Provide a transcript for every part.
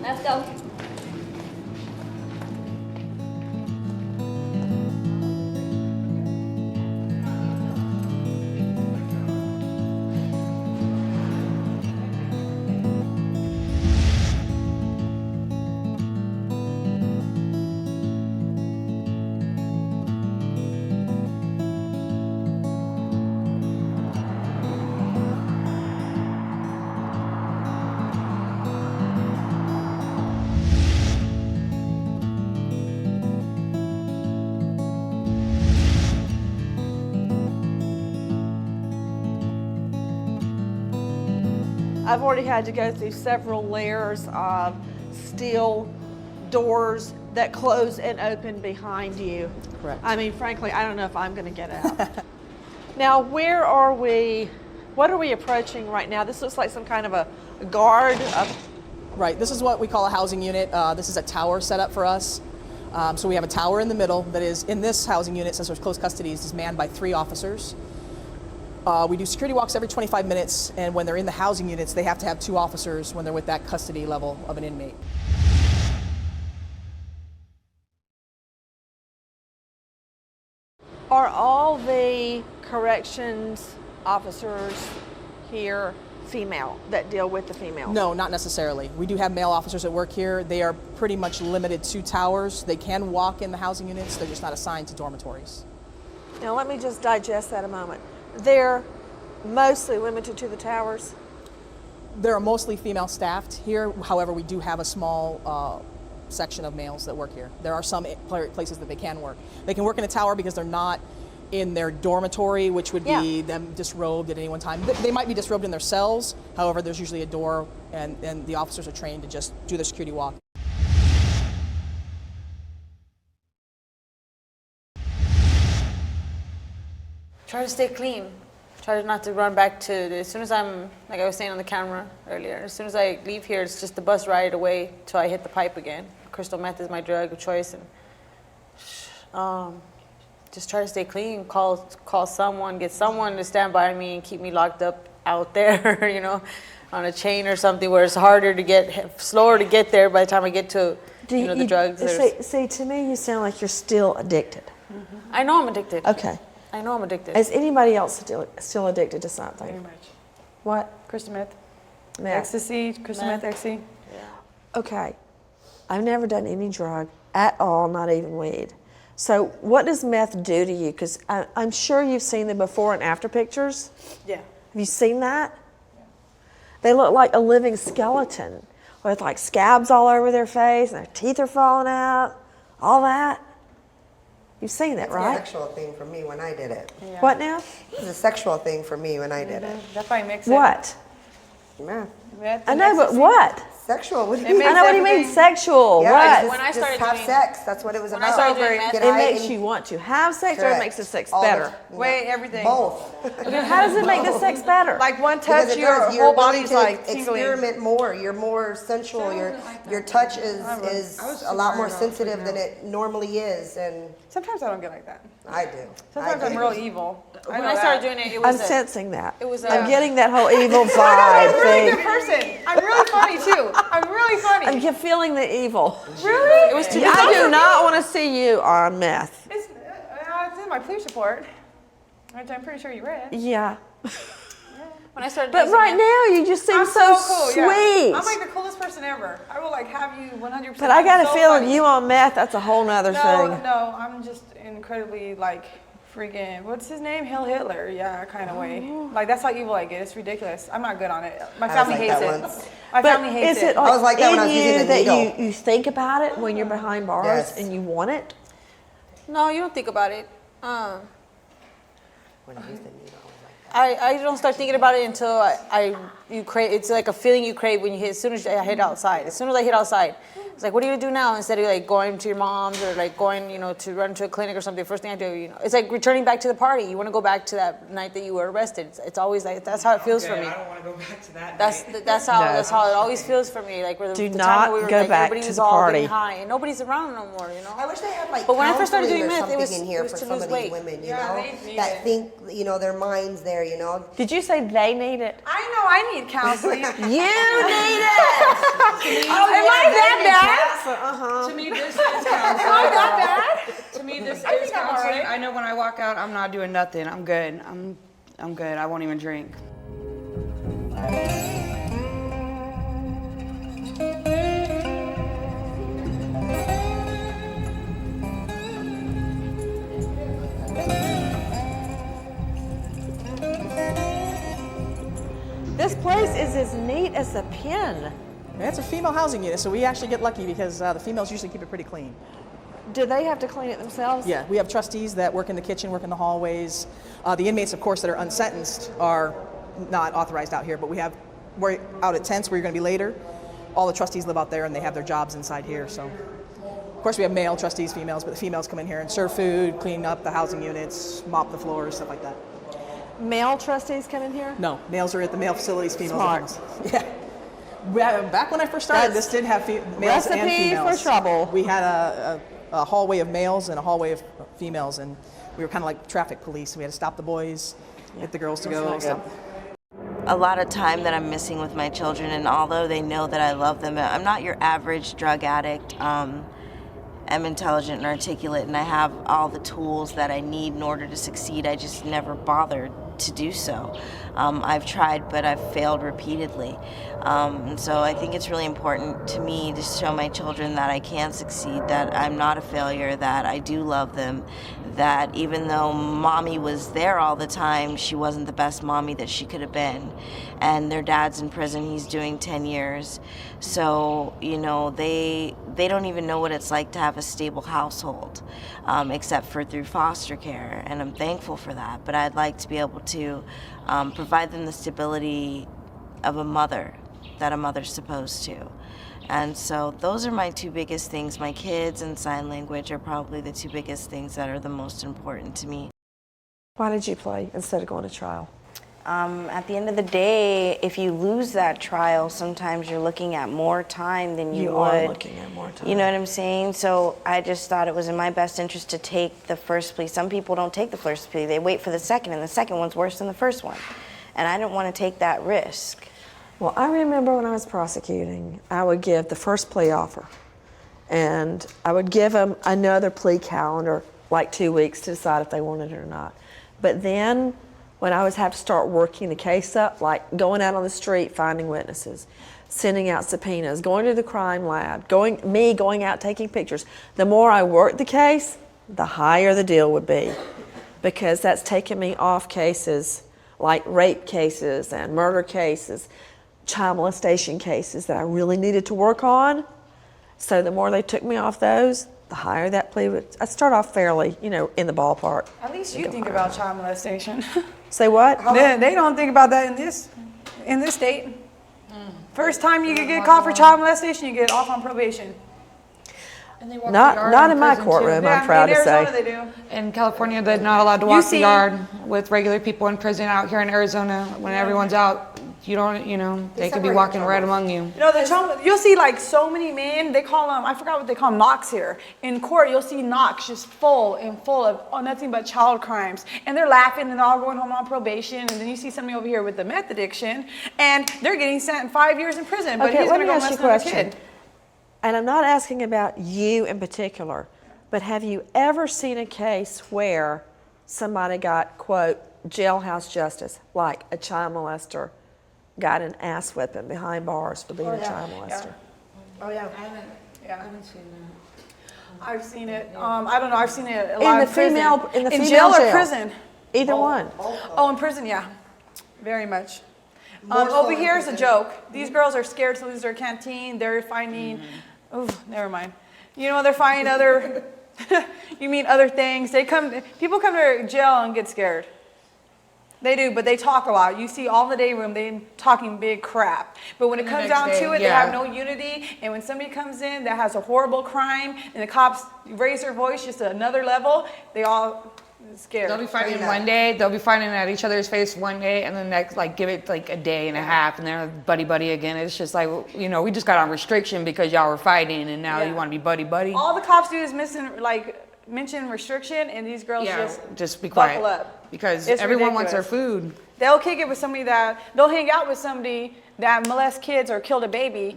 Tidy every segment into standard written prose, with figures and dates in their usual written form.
Let's go. I've already had to go through several layers of steel doors that close and open behind you. Correct. I mean, frankly, I don't know if I'm going to get out. Now, where are we? What are we approaching right now? This looks like some kind of a guard. Right, this is what we call a housing unit. This is a tower set up for us. So we have a tower in the middle that is, in this housing unit, since there's close custody, is manned by 3 officers. We do security walks every 25 minutes, and when they're in the housing units, they have to have 2 officers when they're with that custody level of an inmate. Are all the corrections officers here female that deal with the females? No, not necessarily. We do have male officers that work here. They are pretty much limited to towers. They can walk in the housing units. They're just not assigned to dormitories. Now, let me just digest that a moment. They're mostly limited to the towers? They're mostly female staffed here. However, we do have a small section of males that work here. There are some places that they can work. They can work in a tower because they're not in their dormitory, which would be them disrobed at any one time. They might be disrobed in their cells. However, there's usually a door, and the officers are trained to just do their security walk. Try to stay clean. Try not to run back to, as soon as I'm, like I was saying on the camera earlier, as soon as I leave here, it's just the bus ride away till I hit the pipe again. Crystal meth is my drug of choice, and just try to stay clean. Call someone, get someone to stand by me and keep me locked up out there, you know, on a chain or something where it's harder to get, slower to get there by the time I get to, the drugs. See, to me, you sound like you're still addicted. Mm-hmm. I know I'm addicted. Okay. I know I'm addicted. Is anybody else still addicted to something? Very much. What? Crystal meth. Meth. Ecstasy, crystal meth, ecstasy. Yeah. Okay. I've never done any drug at all, not even weed. So what does meth do to you? Because I'm sure you've seen the before and after pictures. Yeah. Have you seen that? Yeah. They look like a living skeleton with like scabs all over their face and their teeth are falling out, all that. You've seen that, right? It's a sexual thing for me when I did it. Yeah. What now? It was a sexual thing for me when I did it. That's why it makes What? Meth. Meth I and know, but ecstasy. what? Sexual. What do It you makes I know what do you mean everything- sexual. Yeah, What? just, When I just started have doing- sex. That's what it was When I about. started doing meth, Get It high makes and- you want to have sex or it Correct. makes the sex All the- better? Wait, everything. Both. How does it make the sex better? Like one Because touch, it your does. whole You're willing body's to like tingling. experiment more. You're more sensual. Your touch is a lot more sensitive than it normally is, and Sometimes I don't get like that. I do. Sometimes I I'm do. real evil. when I started doing it, it I'm was sensing that. it was I'm getting that whole evil I'm vibe a really good thing. person. I'm really funny too. I'm really funny. I'm feeling the evil. Really? it was too. I do not want to see you on meth. It's in my police report, which I'm pretty sure you read. Yeah. When I started But using right it, now, you just seem I'm so cool, sweet. yeah. I'm like the coolest person ever. I will like have you 100%. But I got I'm a so feeling funny. you on meth, that's a whole nother No, thing. no, I'm just incredibly like freaking, what's his name? Hail Hitler, yeah, kind of way. Like that's how evil I get. It's ridiculous. I'm not good on it. My I was family like hates that it. once. My But family hates is it it. like, I was like that in when I was using you the that needle. you think about it when you're behind bars Yes. and you want it? no, you don't think about it. When I used the needle, I was like that. I don't start thinking about it until you crave. It's like a feeling you crave when you hit. As soon as I hit outside. As soon as I hit outside, it's like, what are you gonna do now? Instead of like going to your mom's or like going, to run to a clinic or something. First thing I do, it's like returning back to the party. You want to go back to that night that you were arrested. It's always like that's how it feels for me. I don't want to go back to that. That's how it always feels for me. Like where Do the not time where we were go like back everybody to was the all party. getting high and nobody's around no more. I wish they had like But when I first started counseling doing or meth, it was- something in here it was for to some lose of these weight. women, Yeah, they need that it. think, their minds there, Did you say they need it? I know I need counseling. You need it! Am I To me, this is counseling. I'm not bad. To me, this I is think I'm counseling. alright. I know when I walk out, I'm not doing nothing. I'm good. I'm good. I won't even drink. This place is as neat as a pin. It's a female housing unit, so we actually get lucky because the females usually keep it pretty clean. Do they have to clean it themselves? Yeah, we have trustees that work in the kitchen, work in the hallways. The inmates, of course, that are unsentenced are not authorized out here, but we're out at tents where you're going to be later. All the trustees live out there and they have their jobs inside here. So, of course, we have male trustees, females, but the females come in here and serve food, clean up the housing units, mop the floors, stuff like that. Male trustees come in here? No, males are at the male facilities, females Smart. at homes. Yeah. Back when I first started, That's this did have males and recipe females. for trouble. We had a hallway of males and a hallway of females, and we were kind of like traffic police. We had to stop the boys, get the girls to go. Stop. A lot of time that I'm missing with my children, and although they know that I love them, I'm not your average drug addict. I'm intelligent and articulate, and I have all the tools that I need in order to succeed. I just never bothered to do so. I've tried, but I've failed repeatedly. And so I think it's really important to me to show my children that I can succeed, that I'm not a failure, that I do love them, that even though mommy was there all the time, she wasn't the best mommy that she could have been. And their dad's in prison, he's doing 10 years. So, you know, they don't even know what it's like to have a stable household, except for through foster care, and I'm thankful for that. But I'd like to be able to provide them the stability of a mother, that a mother's supposed to. And so those are my two biggest things. My kids and sign language are probably the two biggest things that are the most important to me. Why did you play instead of going to trial? At the end of the day, if you lose that trial, sometimes you're looking at more time than you would. Are looking at more time. You know what I'm saying? So I just thought it was in my best interest to take the first plea. Some people don't take the first plea. They wait for the second, and the second one's worse than the first one. And I didn't want to take that risk. Well, I remember when I was prosecuting, I would give the first plea offer, and I would give them another plea calendar, like 2 weeks, to decide if they wanted it or not. But then, when I was have to start working the case up, like going out on the street, finding witnesses, sending out subpoenas, going to the crime lab, going out taking pictures, the more I worked the case, the higher the deal would be, because that's taken me off cases like rape cases and murder cases, child molestation cases that I really needed to work on. So the more they took me off those, the higher that plea would. I start off fairly, in the ballpark. At least you think about child molestation. Say what? They don't think about that in this state. First time you could get caught for child molestation, you get off on probation. And they walk Not the yard not in in my prison, too. courtroom, Yeah, I'm proud in to Arizona say. they do. In California, they're not allowed to walk see- the yard with regular people in prison. Out here in Arizona, when everyone's out, they could be walking right among you. You'll see like so many men, they call them, I forgot what they call them, knocks here. In court, you'll see knocks just full of nothing but child crimes. And they're laughing and they're all going home on probation. And then you see somebody over here with the meth addiction and they're getting sent 5 years in prison, but Okay, he's let going me to go ask you molest a another question. kid. And I'm not asking about you in particular, but have you ever seen a case where somebody got, quote, jailhouse justice, like a child molester got an ass whipping behind bars for being a child molester? Oh yeah. Yeah. I haven't seen that. I've seen it. I don't know. I've seen it a lot In the female jail or jail. prison. Either one. Oh, in prison, yeah, very much. More so Over in here is a prison. joke. These girls are scared to lose their canteen. They're finding, never mind. They're finding other. You mean other things? People come to jail and get scared. They do, but they talk a lot. You see all in the day room, they talking big crap. But when it comes down to it, they have no unity. And when somebody comes in that has a horrible crime and the cops raise their voice just to another level, they all scared. They'll be fighting one day, they'll be fighting at each other's face one day, and then next, give it a day and a half, and they're buddy again. It's just we just got on restriction because y'all were fighting, and now you want to be buddy. All the cops do is mention restriction, and these girls just be quiet. buckle up. Because It's everyone wants their ridiculous. food. They'll kick it with they'll hang out with somebody that molests kids or killed a baby,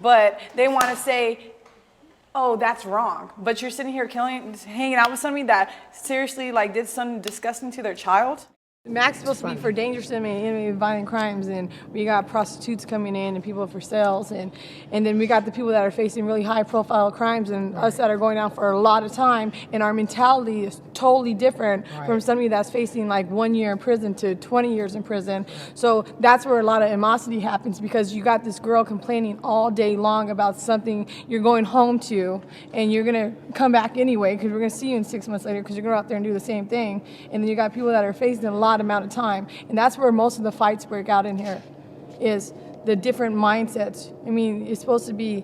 but they want to say, oh, that's wrong. But you're sitting here hanging out with somebody that seriously like did something disgusting to their child. Max is supposed to be for dangerous and violent crimes, and we got prostitutes coming in and people for sales, and then we got the people that are facing really high profile crimes and us that are going out for a lot of time, and our mentality is totally different from somebody that's facing like 1 year in prison to 20 years in prison. So that's where a lot of animosity happens, because you got this girl complaining all day long about something you're going home to, and you're gonna come back anyway because we're gonna see you in 6 months later because you're gonna go out there and do the same thing, and then you got people that are facing a lot amount of time, and that's where most of the fights break out in here, is the different mindsets. I mean, it's supposed to be,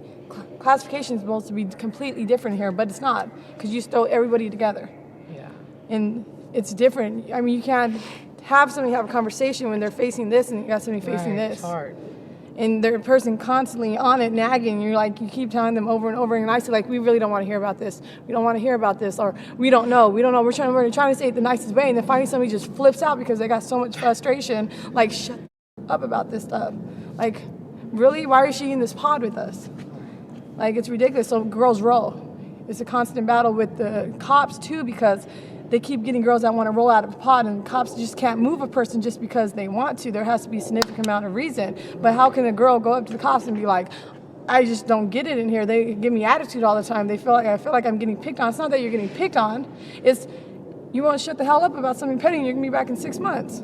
classification is supposed to be completely different here, but it's not, because you throw everybody together. Yeah. And it's different. I mean, you can't have somebody have a conversation when they're facing this and you got somebody facing this. It's hard. And the person constantly on it nagging, you're like, you keep telling them over and over, and I say like, we really don't want to hear about this. We don't want to hear about this, or we don't know. We're trying to say it the nicest way, and then finally somebody just flips out because they got so much frustration. Like, shut up about this stuff. Like, really? Why is she in this pod with us? Like, it's ridiculous. So girls roll. It's a constant battle with the cops too, because they keep getting girls that want to roll out of the pod, and cops just can't move a person just because they want to. There has to be a significant amount of reason. But how can a girl go up to the cops and be like, I just don't get it in here. They give me attitude all the time. I feel like I'm getting picked on. It's not that you're getting picked on. It's you won't shut the hell up about something petty, and you're going to be back in 6 months.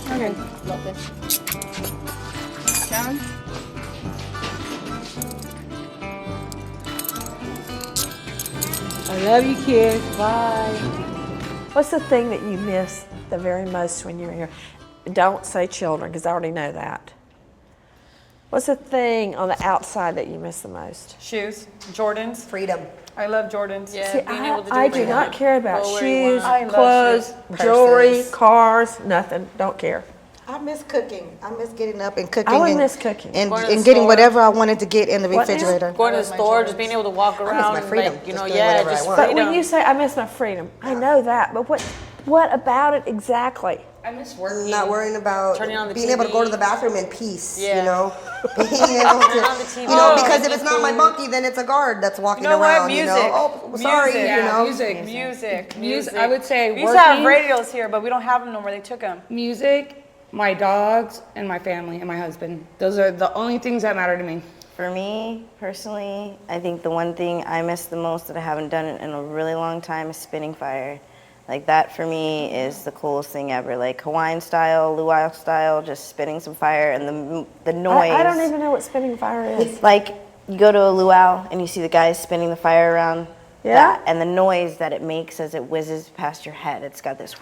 Okay. Love this. Down. I love you, kids. Bye. What's the thing that you miss the very most when you're here? Don't say children, because I already know that. What's the thing on the outside that you miss the most? Shoes, Jordans. Freedom. I love Jordans. Yeah, See, being able to do I what do you not want. care about Go where you shoes, want. I love clothes, shoes. jewelry, Purses. cars, nothing. Don't care. I miss cooking. I miss getting up and cooking. I would and, miss cooking. And, Going to the and getting store. whatever I wanted to get in the What now? refrigerator. Going to the store, just being able to walk around, my and, freedom, like, you just know, doing yeah, whatever I just want. But freedom. when you say I miss my freedom, I know that. But what about it exactly? I miss working. Not worrying about Turning on the being able to go to TV. the bathroom in peace, Yeah. you know? Being able to, on the TV. you know, Oh, because if eat it's not my food. bunkie, then it's a guard that's walking You know around, what? you Music. know? Oh, sorry, Music. you Yeah, know? Music. I would say we used to have working. radios here, but we don't have them no more. They took them. Music, my dogs, and my family and my husband. Those are the only things that matter to me. For me, personally, I think the one thing I miss the most that I haven't done in a really long time is spinning fire. Like, that for me is the coolest thing ever. Like, Hawaiian style, luau style, just spinning some fire, and the noise. I don't even know what spinning fire is. Like, you go to a luau and you see the guys spinning the fire around. Yeah? That, and the noise that it makes as it whizzes past your head. It's got this.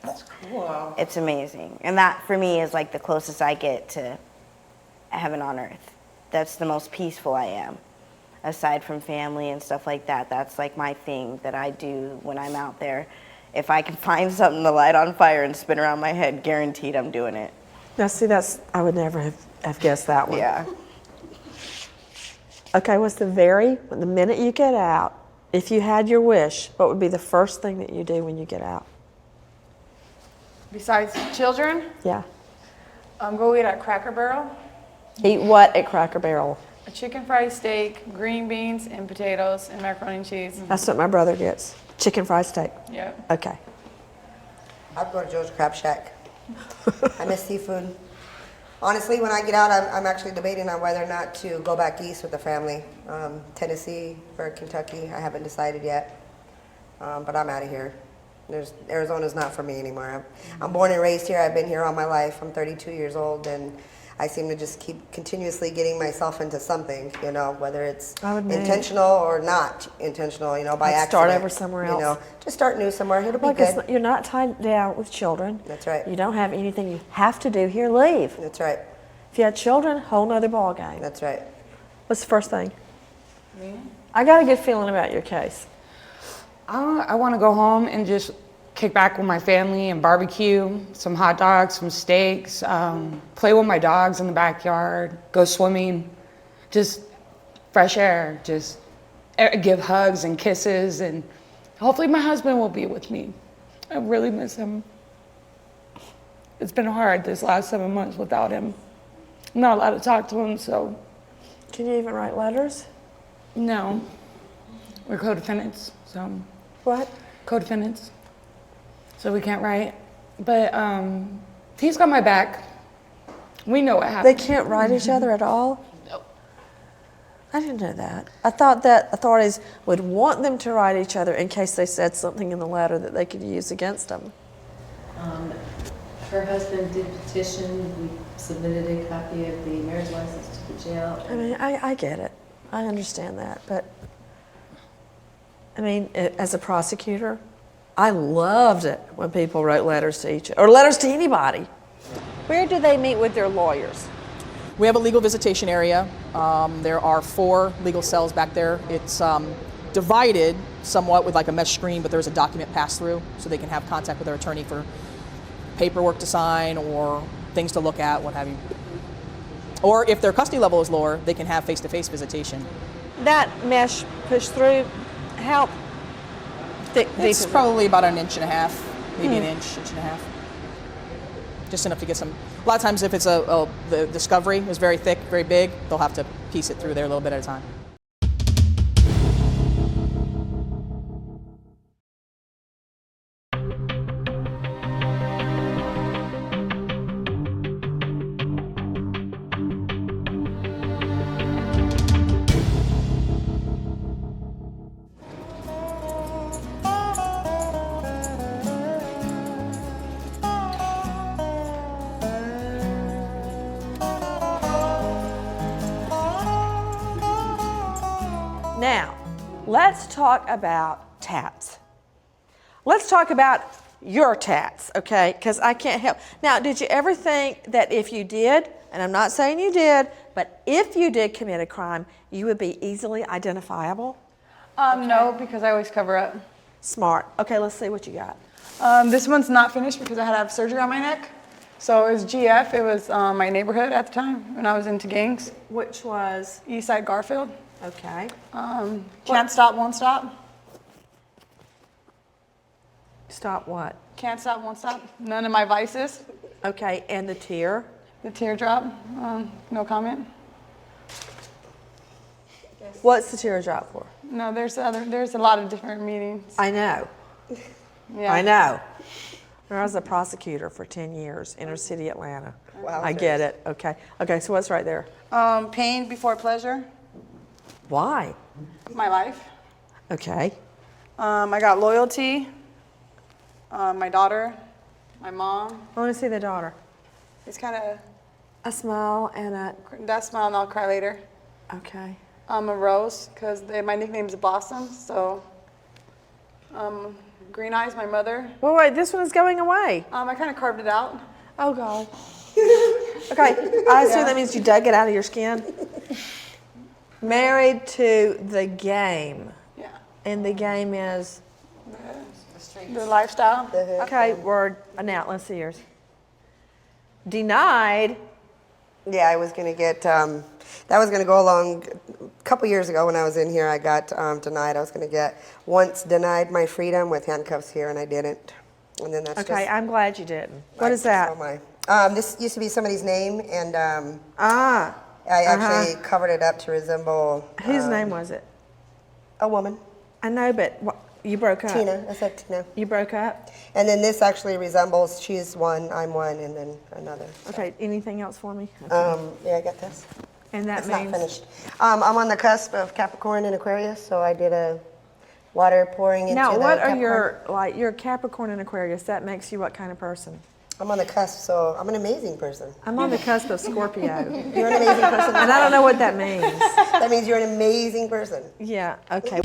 That's cool. It's amazing. And that, for me, is like the closest I get to heaven on earth. That's the most peaceful I am. Aside from family and stuff like that, that's like my thing that I do when I'm out there. If I can find something to light on fire and spin around my head, guaranteed I'm doing it. Now, see, I would never have guessed that one. Yeah. Okay, the minute you get out, if you had your wish, what would be the first thing that you do when you get out? Besides children, Yeah. go eat at Cracker Barrel. Eat what at Cracker Barrel? A chicken fried steak, green beans, and potatoes, and macaroni and cheese. That's what my brother gets. Chicken fried steak. Yep. Okay. I'd go to Joe's Crab Shack. I miss seafood. Honestly, when I get out, I'm actually debating on whether or not to go back east with the family. Tennessee or Kentucky, I haven't decided yet. But I'm out of here. Arizona's not for me anymore. I'm born and raised here. I've been here all my life. I'm 32 years old, and I seem to just keep continuously getting myself into something, you know, whether it's intentional or not intentional, you know, by accident. Start over somewhere else. You know, just start new somewhere. It'll be Well, 'cause good. you're not tied down with children. That's right. You don't have anything you have to do here. Leave. That's right. If you had children, whole nother ball game. That's right. What's the first thing? I got a good feeling about your case. I want to go home and just kick back with my family and barbecue, some hot dogs, some steaks, play with my dogs in the backyard, go swimming, just fresh air, just give hugs and kisses, and hopefully my husband will be with me. I really miss him. It's been hard this last 7 months without him. I'm not allowed to talk to him, so. Can you even write letters? No. We're co-defendants, so. What? Co-defendants. So we can't write. But he's got my back. We know what happened. They can't write each other at all? No. I didn't know that. I thought that authorities would want them to write each other in case they said something in the letter that they could use against them. Her husband did petition. We submitted a copy of the marriage license to the jail. I mean, I get it. I understand that. But, I mean, as a prosecutor, I loved it when people wrote letters to each other, or letters to anybody. Where do they meet with their lawyers? We have a legal visitation area. There are 4 legal cells back there. It's divided somewhat with like a mesh screen, but there's a document pass through so they can have contact with their attorney for paperwork to sign or things to look at, what have you. Or if their custody level is lower, they can have face-to-face visitation. That mesh push through, how thick, deep is It's it? probably about 1.5 inches, maybe an inch and a half. Just enough to get some. A lot of times, if it's the discovery is very thick, very big, they'll have to piece it through there a little bit at a time. Now, let's talk about tats. Let's talk about your tats, okay? Because I can't help. Now, did you ever think that if you did, and I'm not saying you did, but if you did commit a crime, you would be easily identifiable? No, because I always cover up. Smart. Okay, let's see what you got. This one's not finished because I had to have surgery on my neck. So it was GF. It was my neighborhood at the time when I was into gangs. Which was? Eastside Garfield. Okay. Can't stop, won't stop. Stop what? Can't stop, won't stop. None of my vices. Okay, and the tear? The teardrop. No comment. What's the teardrop for? No, there's a lot of different meanings. I know. Yeah. I know. I was a prosecutor for 10 years, inner city Atlanta. Wow. I get it. Okay. Okay, so what's right there? Pain before pleasure. Why? My life. Okay. I got loyalty. My daughter. My mom. I want to see the daughter. It's kind of A smile and a. that smile and I'll cry later. Okay. I'm a rose because my nickname is Blossom. So Green Eyes, my mother. Well, wait, this one is going away. I kind of carved it out. Oh, God. Okay, I assume that means you dug it out of your skin. Married to the game. Yeah. And the game is? The lifestyle. Okay, word. Now, let's see yours. Denied. Yeah, I was going to get, that was going to go along, a couple years ago when I was in here, I got denied. I was going to get once denied my freedom with handcuffs here, and I didn't. And then that's Okay, just, I'm glad you didn't. What is that? So am I. This used to be somebody's name, and I actually covered it up to resemble. Whose name was it? A woman. I know, but you broke up. Tina. I said Tina. You broke up? And then this actually resembles, she's one, I'm one, and then another. So. Okay, anything else for me? Yeah, I got this. And that It's means? not finished. I'm on the cusp of Capricorn and Aquarius, so I did a water pouring into Now, the what are Capricorn. your Capricorn and Aquarius? That makes you what kind of person? I'm on the cusp, so I'm an amazing person. I'm on the cusp of Scorpio. You're an amazing person. And I don't know what that means. That means you're an amazing person. Yeah, okay.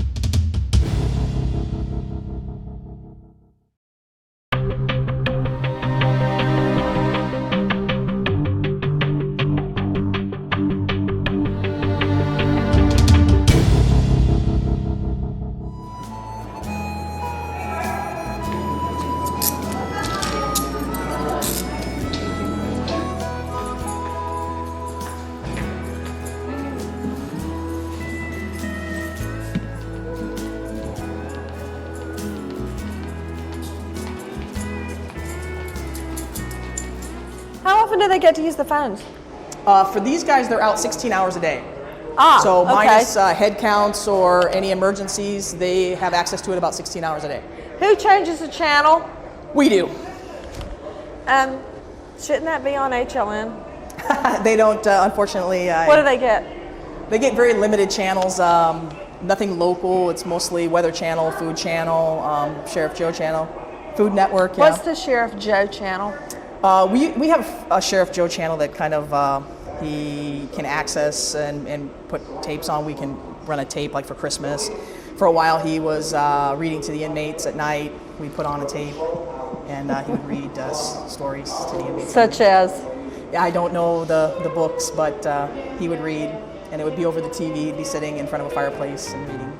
often do they get to use the phones? For these guys, they're out 16 hours a day. So okay. minus head counts or any emergencies, they have access to it about 16 hours a day. Who changes the channel? We do. Shouldn't that be on HLN? They don't, unfortunately. What do they get? They get very limited channels, nothing local. It's mostly Weather Channel, Food Channel, Sheriff Joe Channel, Food Network. Yeah. What's the Sheriff Joe channel? We have a Sheriff Joe channel that kind of he can access and put tapes on. We can run a tape like for Christmas. For a while he was reading to the inmates at night. We put on a tape and he would read stories to the inmates. Such as? I don't know the books, but he would read, and it would be over the TV. He'd be sitting in front of a fireplace and reading.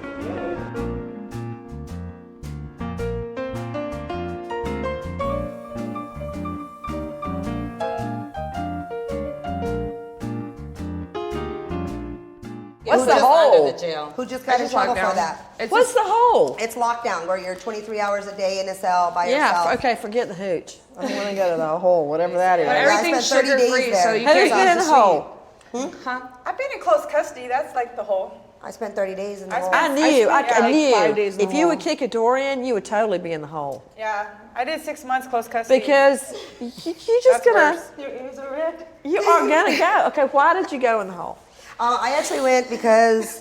What's the hole? Who just got in trouble for that? What's the hole? It's lockdown, where you're 23 hours a day in a cell by yourself. Yeah, okay, forget the hooch. I don't want to go to the hole, whatever that is. But everything's spent 30 sugar-free, days so there. you Who's can't been in use the the hole? I've been in close custody. That's like the hole. I spent 30 days in the hole. I knew, I like knew. 5 days in If the you hole. would kick a door in, you would totally be in the hole. Yeah, I did 6 months close custody. Because you just That's gonna, worse. Is it red? you are gonna go. Okay, why did you go in the hole? I actually went because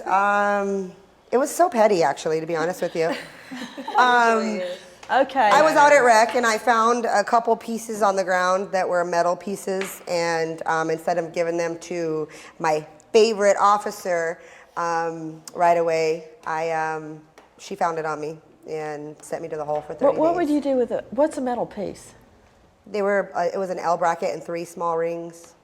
it was so petty, actually, to be honest with you. Okay. I was out at rec and I found a couple pieces on the ground that were metal pieces, and instead of giving them to my favorite officer right away, she found it on me and sent me to the hole for 30 What days. would you do with it? What's a metal piece? They were. It was an L bracket and 3 small rings.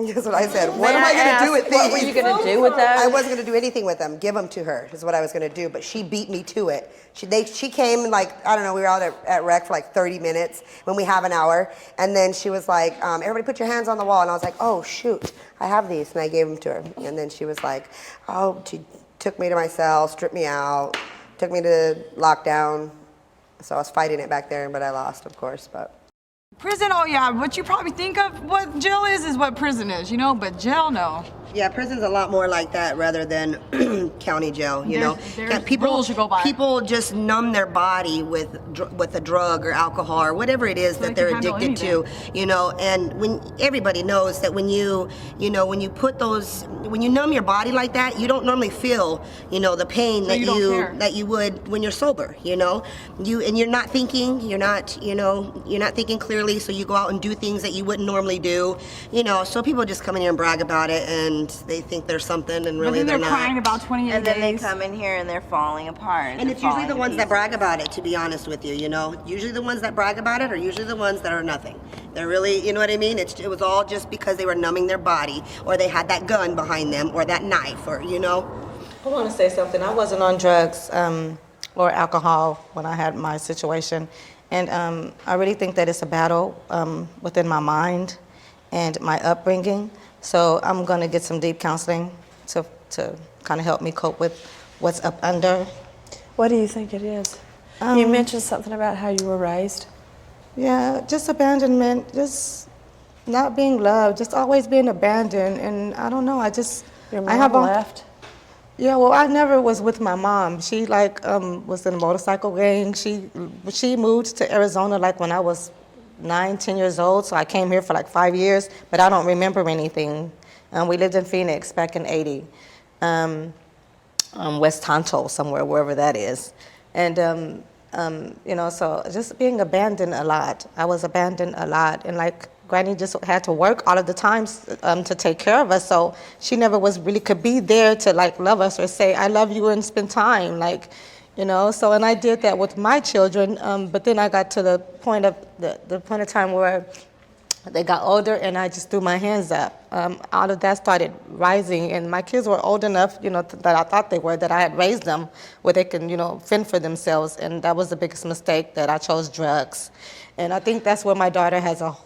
That's what I said. What am I going to do with these? What were you going to do with those? I wasn't going to do anything with them. Give them to her is what I was going to do. But she beat me to it. She came and like, I don't know, we were out at rec for like 30 minutes when we have an hour. And then she was like, everybody put your hands on the wall. And I was like, oh, shoot, I have these. And I gave them to her. And then she was like, oh, she took me to my cell, stripped me out, took me to lockdown. So I was fighting it back there, but I lost, of course. But Prison, oh yeah, what you probably think of what jail is what prison is, you know, but jail, no. yeah, prison's a lot more like that rather than county jail, you know. There's rules you go by. People just numb their body with a drug or alcohol or whatever it is that they're addicted to, you know. And when everybody knows that when you numb your body like that, you don't normally feel, you know, the pain that you would when you're sober, you know. You're not thinking, you're not thinking clearly, so you go out and do things that you wouldn't normally do, you know. So people just come in here and brag about it, and they think they're something, and really they're not. crying about 28 days. And then they come in here and they're falling apart. And it's usually the ones that brag about it, to be honest with you, you know. Usually the ones that brag about it are usually the ones that are nothing. They're really, you know what I mean? It was all just because they were numbing their body, or they had that gun behind them, or that knife, or, you know. I want to say something. I wasn't on drugs or alcohol when I had my situation. And I really think that it's a battle within my mind and my upbringing. So I'm going to get some deep counseling to kind of help me cope with what's up under. What do you think it is? You mentioned something about how you were raised. Yeah, just abandonment, just not being loved, just always being abandoned. And I don't know, Your mom left? Yeah, well, I never was with my mom. She was in a motorcycle gang. She moved to Arizona like when I was 9, 10 years old. So I came here for like 5 years, but I don't remember anything. We lived in Phoenix back in '80, West Tonto somewhere, wherever that is. And you know, so just being abandoned a lot. I was abandoned a lot, and like Granny just had to work all of the times to take care of us, so she never could be there to like love us or say I love you and spend time, like, you know. So and I did that with my children, but then I got to the point of time where they got older and I just threw my hands up. All of that started rising, and my kids were old enough, you know, that I thought they were, that I had raised them where they can, you know, fend for themselves, and that was the biggest mistake, that I chose drugs. And I think that's where my daughter has a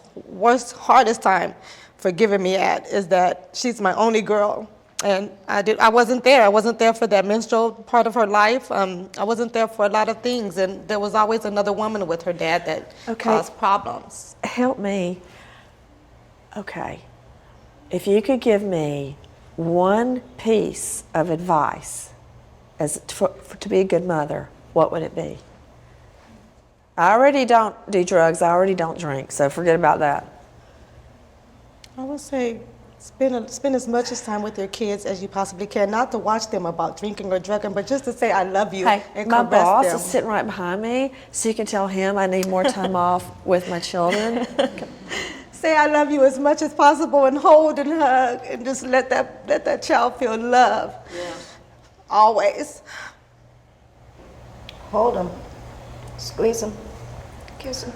hardest time forgiving me at, is that she's my only girl. And I wasn't there. I wasn't there for that menstrual part of her life. I wasn't there for a lot of things. And there was always another woman with her dad that caused problems. Help me. Okay. If you could give me one piece of advice to be a good mother, what would it be? I already don't do drugs. I already don't drink, so forget about that. I would say spend as much time with your kids as you possibly can. Not to watch them about drinking or drugging, but just to say I love you and my caress boss them. is sitting right behind me, so you can tell him I need more time off with my children. Say I love you as much as possible and hold and hug and just let that child feel love. Yeah. Always. Hold them, squeeze them, kiss them.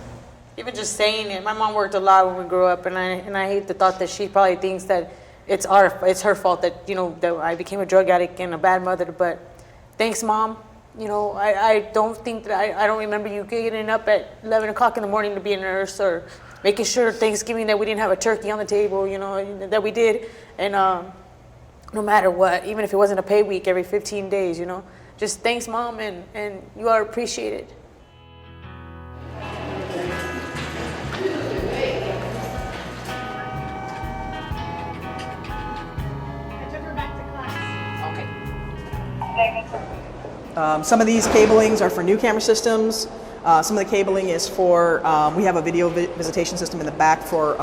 Even just saying it. My mom worked a lot when we grew up, and I hate the thought that she probably thinks that it's her fault that that I became a drug addict and a bad mother. But thanks, Mom. I don't think that I don't remember you getting up at 11 o'clock in the morning to be a nurse or making sure Thanksgiving that we didn't have a turkey on the table. That we did, and no matter what, even if it wasn't a pay week every 15 days, just thanks, Mom, and you are appreciated. Some of these cablings are for new camera systems. Some of the cabling is for, we have a video visitation system in the back for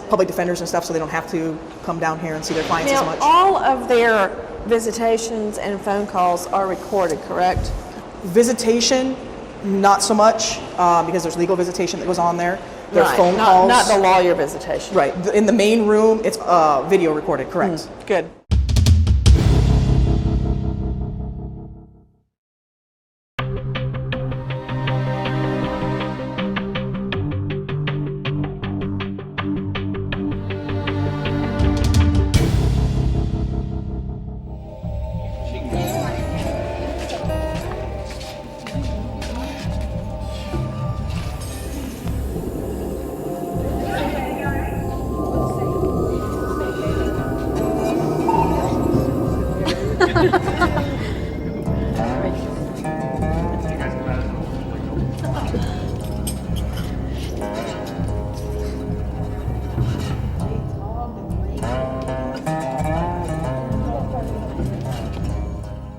public defenders and stuff, so they don't have to come down here and see their clients as much. All of their visitations and phone calls are recorded, correct? Visitation, not so much, because there's legal visitation that goes on there. There's phone calls. Not the lawyer visitation. Right. In the main room, it's video recorded, correct. Good.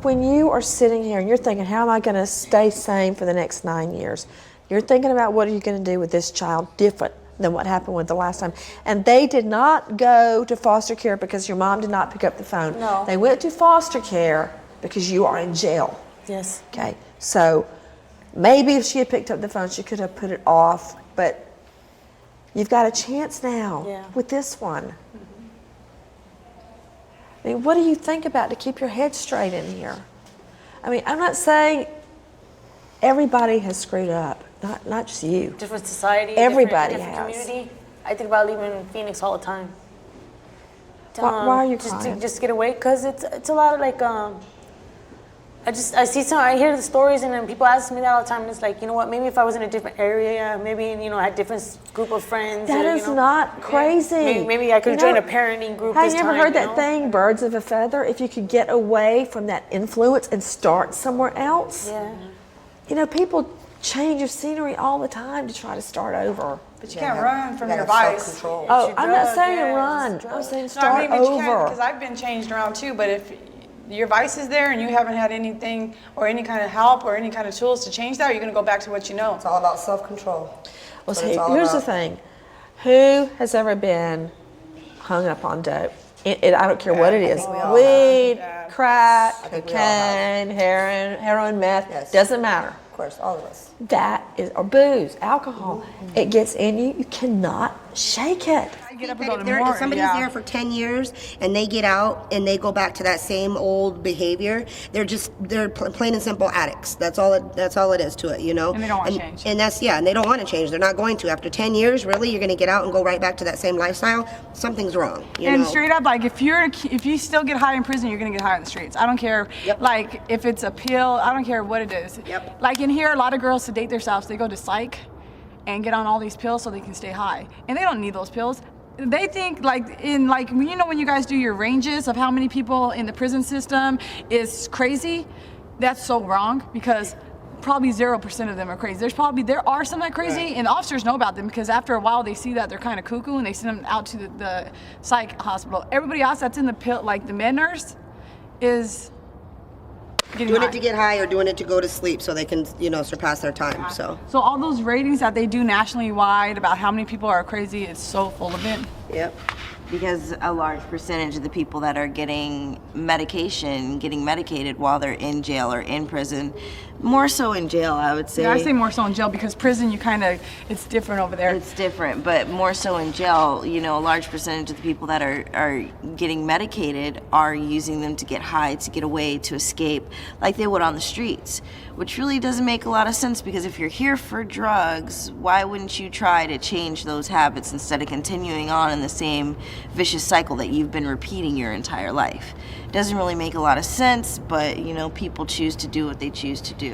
When you are sitting here and you're thinking, how am I going to stay sane for the next 9 years? You're thinking about what are you going to do with this child different than what happened with the last time. And they did not go to foster care because your mom did not pick up the phone. No. They went to foster care because you are in jail. Yes. Okay, so maybe if she had picked up the phone, she could have put it off, but you've got a chance now with this one. I mean, what do you think about to keep your head straight in here? I mean, I'm not saying everybody has screwed up, not just you. Different society, everybody different has. community. I think about leaving Phoenix all the time. Why are you crying? Just get away, because it's a lot of like I hear the stories, and then people ask me that all the time, and it's like, you know what, maybe if I was in a different area, maybe, I had different group of friends. That is not crazy. Maybe I could join a parenting group Have this you ever time, heard that thing, birds of a feather? If you could get away from that influence and start somewhere else. Yeah. People change of scenery all the time to try to start over. But you can't run from your vice. Oh, I'm not saying run. I'm saying start over. Because I've been changed around too, but if your vice is there and you haven't had anything or any kind of help or any kind of tools to change that, you're going to go back to what you know. It's all about self-control. Well, see, here's the thing. Who has ever been hung up on dope? I don't care what it is. Weed, crack, cocaine, heroin, meth, doesn't matter. Of course, all of us. That is, or booze, alcohol. It gets in you. You cannot shake it. If somebody's there for 10 years and they get out and they go back to that same old behavior, they're plain and simple addicts. That's all it is to it, And they don't want to change. And and they don't want to change. They're not going to. After 10 years, really, you're going to get out and go right back to that same lifestyle? Something's wrong. And straight up, like if you still get high in prison, you're going to get high on the streets. I don't care, like if it's a pill, I don't care what it is. Like in here, a lot of girls sedate themselves. They go to psych and get on all these pills so they can stay high. And they don't need those pills. they think like you know when you guys do your ranges of how many people in the prison system is crazy, that's so wrong because probably 0% of them are crazy. There are some that are crazy, and the officers know about them because after a while they see that they're kind of cuckoo and they send them out to the psych hospital. Everybody else that's in the pill, like the med nurse, is doing it to get high or doing it to go to sleep so they can, surpass their time. So all those ratings that they do nationally wide about how many people are crazy, it's so full of it. Yep. Because a large percentage of the people that are getting medicated while they're in jail or in prison, more so in jail, I would say. Yeah, I say more so in jail because prison, it's different over there. It's different, but more so in jail, a large percentage of the people that are getting medicated are using them to get high, to get away, to escape, like they would on the streets, which really doesn't make a lot of sense because if you're here for drugs, why wouldn't you try to change those habits instead of continuing on in the same vicious cycle that you've been repeating your entire life? It doesn't really make a lot of sense, but people choose to do what they choose to do.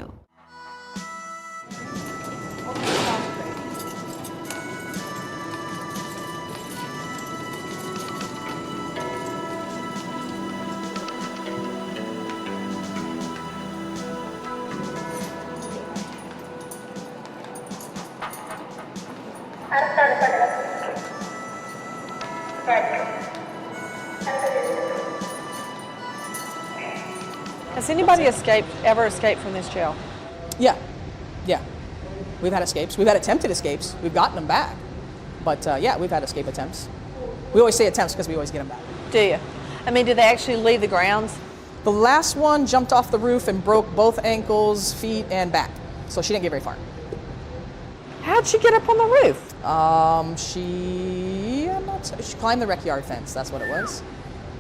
Has anybody ever escaped from this jail? Yeah. We've had escapes. We've had attempted escapes. We've gotten them back. But yeah, we've had escape attempts. We always say attempts because we always get them back. Do you? I mean, do they actually leave the grounds? The last one jumped off the roof and broke both ankles, feet, and back. So she didn't get very far. How'd she get up on the roof? She climbed the rec yard fence. That's what it was.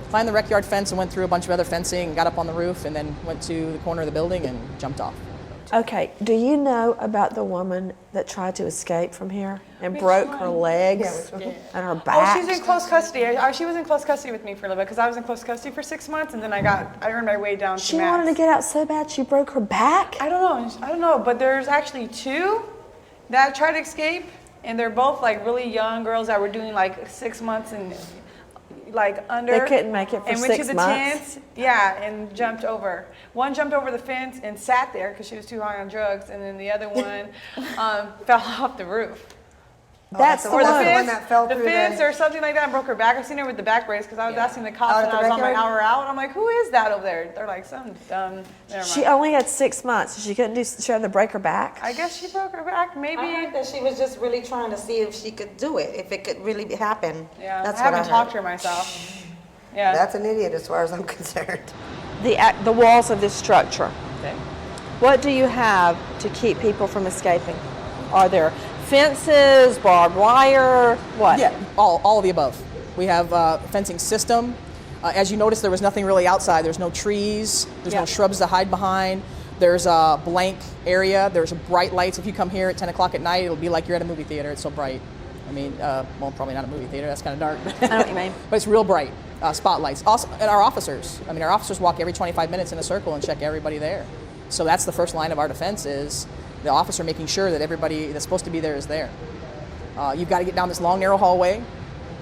Climbed the rec yard fence and went through a bunch of other fencing and got up on the roof and then went to the corner of the building and jumped off. Okay, do you know about the woman that tried to escape from here and broke her legs and her back? Oh, she's in close custody. She was in close custody with me for a little bit because I was in close custody for 6 months and then I earned my way down to She Meth. wanted to get out so bad she broke her back? I don't know, but there's actually 2 that tried to escape and they're both like really young girls that were doing like 6 months and like under. They couldn't make it for 6 months. And went to the tents, and jumped over. One jumped over the fence and sat there because she was too high on drugs, and then the other one fell off the roof. That's the one that fell through the fence or something like that and broke her back. I've seen her with the back brace because I was asking the cops when I was on my hour out. I'm like, who is that over there? They're like, some dumb. Never mind. She only had 6 months. She couldn't she had to break her back? I guess she broke her back. Maybe. I heard that she was just really trying to see if she could do it, if it could really happen. Yeah, That's I what haven't talked to her myself. Yeah. That's an idiot as far as I'm concerned. The walls of this structure. Okay. What do you have to keep people from escaping? Are there fences, barbed wire, what? Yeah, all of the above. We have a fencing system. As you notice, there was nothing really outside. There's no trees. There's no shrubs to hide behind. There's a blank area. There's bright lights. If you come here at 10 o'clock at night, it'll be like you're at a movie theater. It's so bright. I mean, well, probably not a movie theater. That's kind of dark. I know what you mean. But it's real bright. Spotlights. Also, and our officers. I mean, our officers walk every 25 minutes in a circle and check everybody there. So that's the first line of our defense is the officer making sure that everybody that's supposed to be there is there. You've got to get down this long, narrow hallway.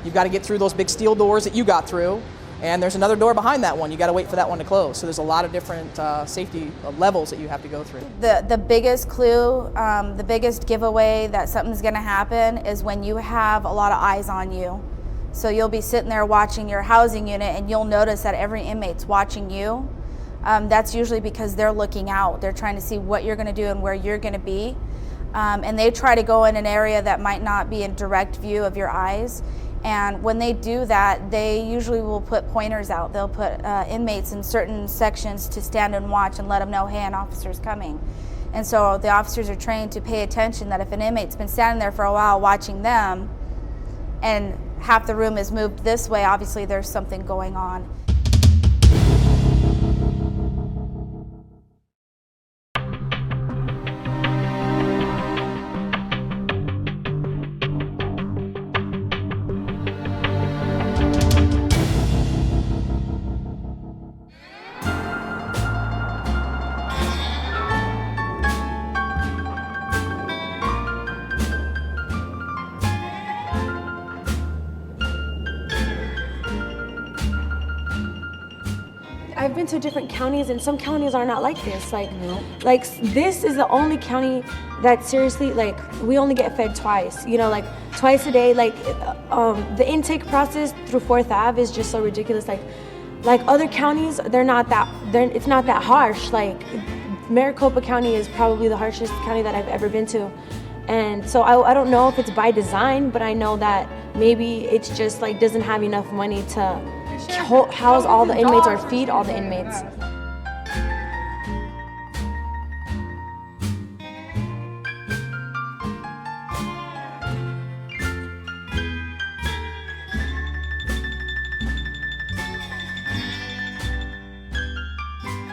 You've got to get through those big steel doors that you got through. And there's another door behind that one. You got to wait for that one to close. So there's a lot of different safety levels that you have to go through. The biggest clue, the biggest giveaway that something's going to happen is when you have a lot of eyes on you. So you'll be sitting there watching your housing unit and you'll notice that every inmate's watching you. That's usually because they're looking out. They're trying to see what you're going to do and where you're going to be. And they try to go in an area that might not be in direct view of your eyes. And when they do that, they usually will put pointers out. They'll put inmates in certain sections to stand and watch and let them know, hey, an officer's coming. And so the officers are trained to pay attention that if an inmate's been standing there for a while watching them and half the room is moved this way, obviously there's something going on. I've been to different counties, and some counties are not like this. Like this is the only county that seriously, like, we only get fed twice. You know, like twice a day. Like the intake process through 4th Ave is just so ridiculous. Like other counties, it's not that harsh. Like Maricopa County is probably the harshest county that I've ever been to. And so I don't know if it's by design, but I know that maybe it's just like doesn't have enough money to house all the inmates or feed all the inmates.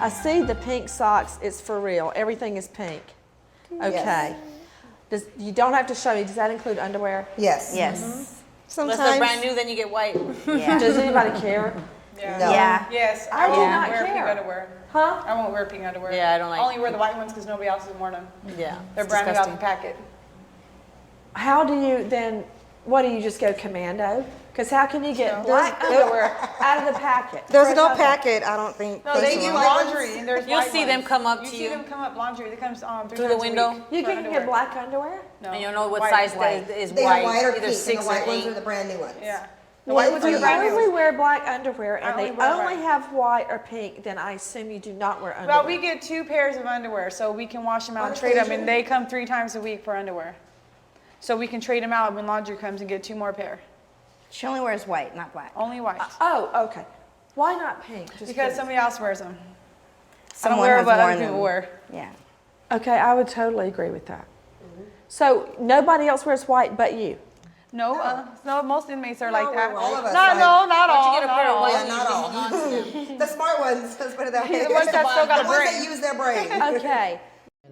I see the pink socks. It's for real. Everything is pink. Okay. You don't have to show me. Does that include underwear? Yes. Yes. Sometimes. Unless they're brand new, then you get white. Yeah. Does anybody care? Yeah. No. Yeah. Yes, I do won't not wear care. pink underwear. Huh? I won't wear pink underwear. Yeah, I don't like. I only wear the white ones because nobody else has worn them. Yeah. They're it's brand new out disgusting. the packet. How do you then, what do you just go commando? Because how can you get black underwear out of the packet? There's no packet, I don't think. No, they do laundry, and there's You'll white see them ones. come up to see you. them come up laundry. They come Through the window? You can get black underwear? No. And you'll know what White size is white. is They white. have white or Either pink, 6 and the or white ones 8. are the brand new ones. Yeah. The white ones are the If brand you new only ones. wear black underwear and I they only wear only white. have white or pink, then I assume you do not wear underwear. Well, we get 2 pairs of underwear, so we can wash them out and trade them, and they come 3 times a week for underwear. So we can trade them out when laundry comes and get 2 more pair. She only wears white, not black. Only white. Oh, okay. Why not pink? Just Because somebody else wears them. Someone I don't wear has what worn other people them. wear. Yeah. Okay, I would totally agree with that. So nobody else wears white but you? No, most inmates are like that. all of us, Not, like- no, not all. you get a pair of all. white Yeah, not all. The smart ones, let's put it that way. The ones that still got a The ones that brain. use their brain. Okay.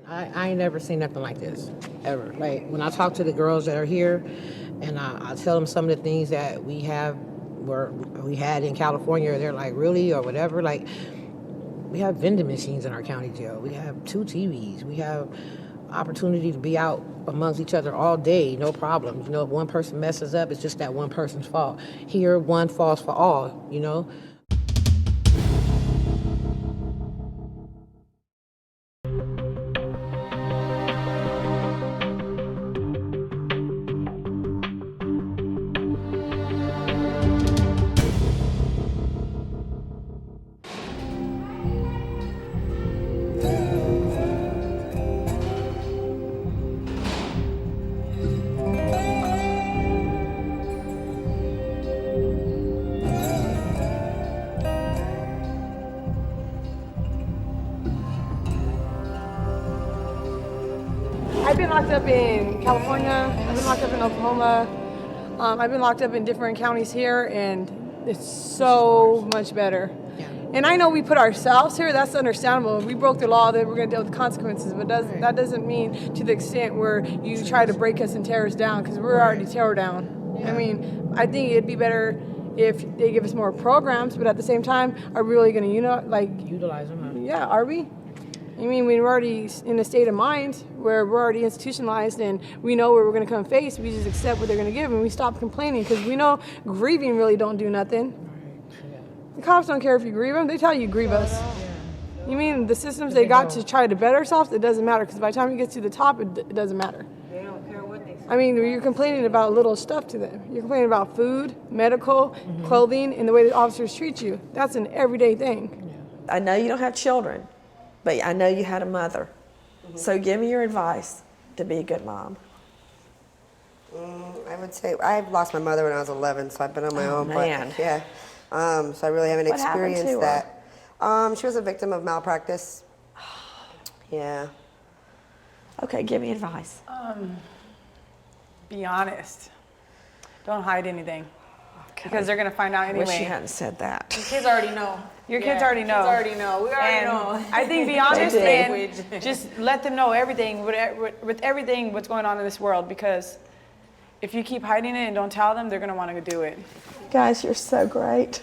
I ain't never seen nothing like this, ever. Like, when I talk to the girls that are here, and I tell them some of the things that we had in California, they're like, really, or whatever. Like, we have vending machines in our county jail. We have 2 TVs. We have opportunity to be out amongst each other all day, no problem. You know, if one person messes up, it's just that one person's fault. Here, one falls for all, you know? I've been locked up in California. I've been locked up in Oklahoma. I've been locked up in different counties here, and it's so much better. And I know we put ourselves here. That's understandable. If we broke the law, then we're going to deal with the consequences. But that doesn't mean to the extent where you try to break us and tear us down, because we're already tear down. I mean, I think it'd be better if they give us more programs. But at the same time, are we really going to Utilize them, huh? Yeah, are we? I mean, we're already in a state of mind where we're already institutionalized and we know where we're going to come face. We just accept what they're going to give and we stop complaining because we know grieving really don't do nothing. The cops don't care if you grieve them. They tell you grieve us. You mean the systems they got to try to better ourselves? It doesn't matter because by the time you get to the top, it doesn't matter. They don't care what they say. I mean, you're complaining about little stuff to them. You're complaining about food, medical, clothing, and the way the officers treat you. That's an everyday thing. I know you don't have children, but I know you had a mother. So give me your advice to be a good mom. I would say I've lost my mother when I was 11, so I've been on my own. Man. But, yeah. So I really haven't What happened experienced to her? that. She was a victim of malpractice. Yeah. Okay, give me advice. Be honest. Don't hide anything. Because they're going to find out anyway. Wish you hadn't said that. Your kids already know. Your kids already know. Kids already know. We already know. I think be honest They and just let them know everything, with everything what's going on in this world, because if you keep hiding it and don't tell them, they're going to want to do it. Guys, you're so great.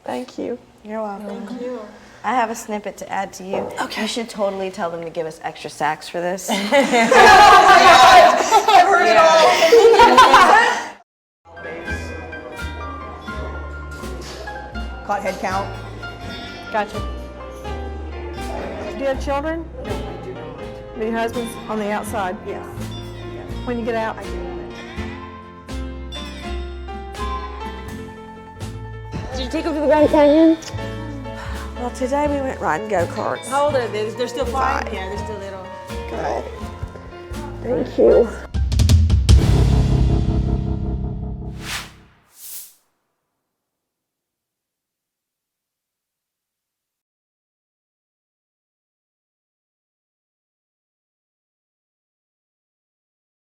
Thank you. You're welcome. Thank you. I have a snippet to add to you. Okay. You should totally tell them to give us extra sacks for this. I've heard it all. Caught head count. Gotcha. Do you have children? No, I do not. Your husband's on the outside? Yes. When you get out? I do. Did you take them to the Grand Canyon? Well, today we went riding go-karts. How old are they? They're still 5? 5. Yeah, they're still little. Good. Thank you.